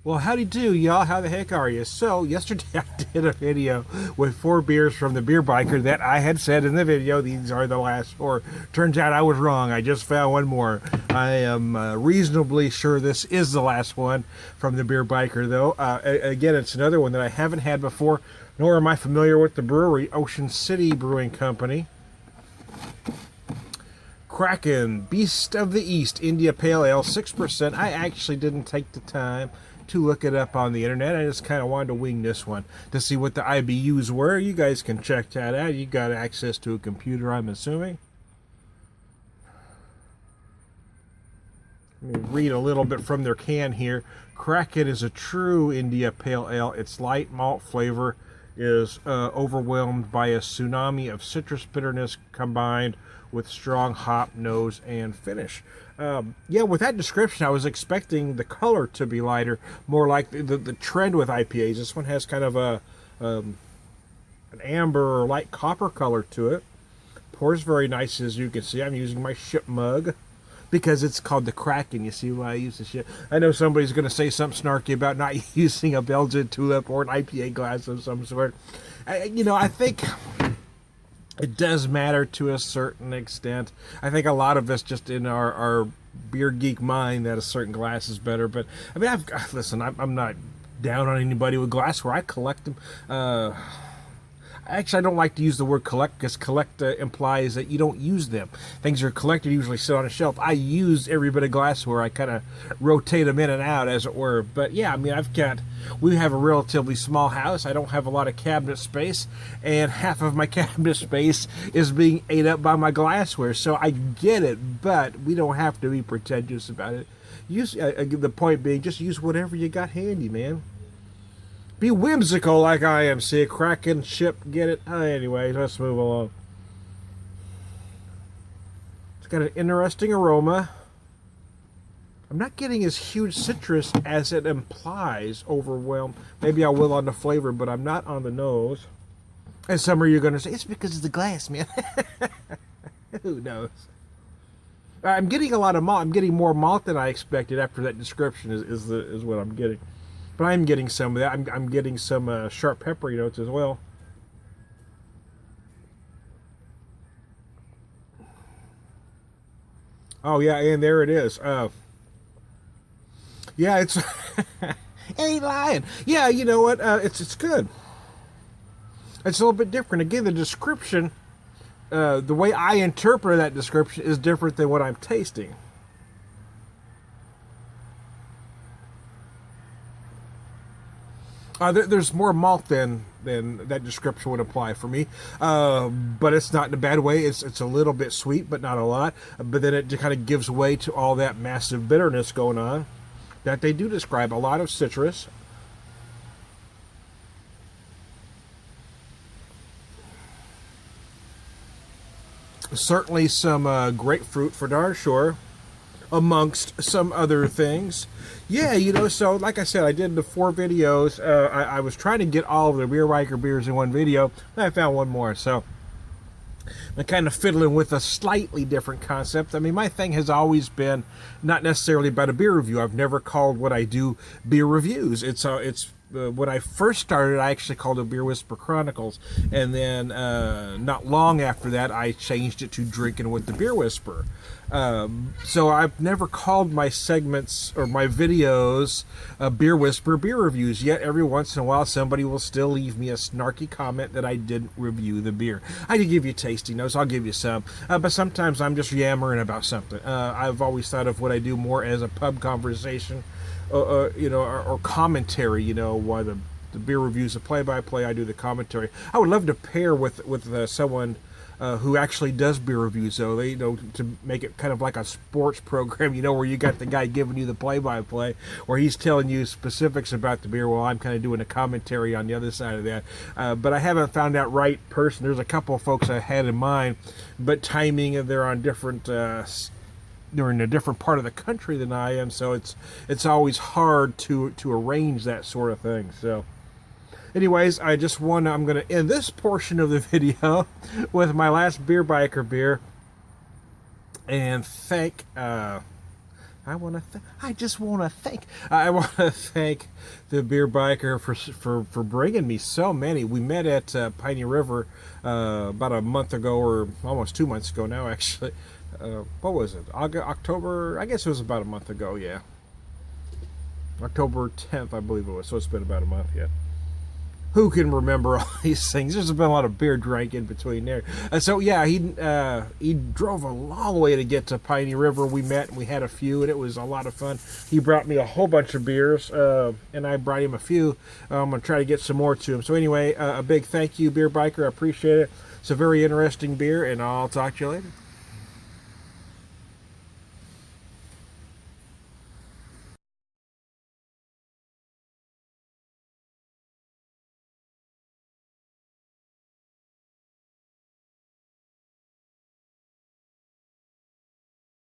Well, howdy do, y'all. How the heck are you? So, yesterday I did a video with 4 beers from the Bierbiker that I had said in the video, these are the last 4. Turns out I was wrong. I just found one more. I am reasonably sure this is the last one from the Bierbiker, though. Again, it's another one that I haven't had before, nor am I familiar with the brewery, Ocean City Brewing Company. Kraken, Beast of the East, India Pale Ale, 6%. I actually didn't take the time to look it up on the internet. I just kind of wanted to wing this one to see what the IBUs were. You guys can check that out. You got access to a computer, I'm assuming. Let me read a little bit from their can here. Kraken is a true India Pale Ale. Its light malt flavor is overwhelmed by a tsunami of citrus bitterness combined with strong hop nose and finish. Yeah, with that description, I was expecting the color to be lighter, more like the trend with IPAs. This one has kind of an amber or light copper color to it. Pours very nice, as you can see. I'm using my ship mug because it's called the Kraken. You see why I use the ship? I know somebody's going to say something snarky about not using a Belgian tulip or an IPA glass of some sort. I think it does matter to a certain extent. I think a lot of us just in our beer geek mind that a certain glass is better. But I mean, listen, I'm not down on anybody with glassware. I collect them. Actually, I don't like to use the word collect because collect implies that you don't use them. Things are collected usually sit on a shelf. I use every bit of glassware. I kind of rotate them in and out, as it were. But yeah, I mean, we have a relatively small house. I don't have a lot of cabinet space, and half of my cabinet space is being ate up by my glassware. So I get it, but we don't have to be pretentious about it. The point being, just use whatever you got handy, man. Be whimsical like I am. See a Kraken ship, get it? Anyway, let's move along. It's got an interesting aroma. I'm not getting as huge citrus as it implies. Overwhelmed. Maybe I will on the flavor, but I'm not on the nose. And some of you are going to say, it's because of the glass, man. Who knows? I'm getting a lot of malt. I'm getting more malt than I expected after that description is what I'm getting. But I'm getting some of that. I'm getting some sharp peppery notes as well. Oh yeah, and there it is. Yeah, it's ain't lying. Yeah, you know what? It's good. It's a little bit different. Again, the description, the way I interpret that description is different than what I'm tasting. There's more malt than that description would imply for me, but it's not in a bad way. It's a little bit sweet, but not a lot. But then it kind of gives way to all that massive bitterness going on that they do describe. A lot of citrus. Certainly some grapefruit for darn sure, amongst some other things. Yeah, so like I said, I did the 4 videos. I was trying to get all of the Bierbiker beers in one video, and I found one more. So I'm kind of fiddling with a slightly different concept. I mean, my thing has always been not necessarily about a beer review. I've never called what I do beer reviews. It's when I first started, I actually called it Beer Whisper Chronicles, and then not long after that, I changed it to Drinkin with the Beer Whisperer. So I've never called my segments or my videos Beer Whisper beer reviews, yet every once in a while somebody will still leave me a snarky comment that I didn't review the beer. I can give you tasting notes, I'll give you some, but sometimes I'm just yammering about something. I've always thought of what I do more as a pub conversation, or commentary, while the beer reviews, the play-by-play, I do the commentary. I would love to pair with someone who actually does beer reviews, though, to make it kind of like a sports program, where you got the guy giving you the play-by-play, where he's telling you specifics about the beer while I'm kind of doing a commentary on the other side of that. But I haven't found that right person. There's a couple of folks I had in mind, but timing, they're on different they're in a different part of the country than I am, so it's always hard to arrange that sort of thing. So anyways, I'm going to end this portion of the video with my last Bierbiker beer and thank I just want to thank. I want to thank the Bierbiker for bringing me so many. We met at Piney River about a month ago, or almost 2 months ago now, actually. What was it? October? I guess it was about a month ago. Yeah, October 10th, I believe it was. So it's been about a month yet. Who can remember all these things? There's been a lot of beer drank in between there. So yeah, he drove a long way to get to Piney River. We met and we had a few, and it was a lot of fun. He brought me a whole bunch of beers, and I brought him a few. I'm gonna try to get some more to him. So anyway, a big thank you, Bierbiker. I appreciate it. It's a very interesting beer, and I'll talk to you later.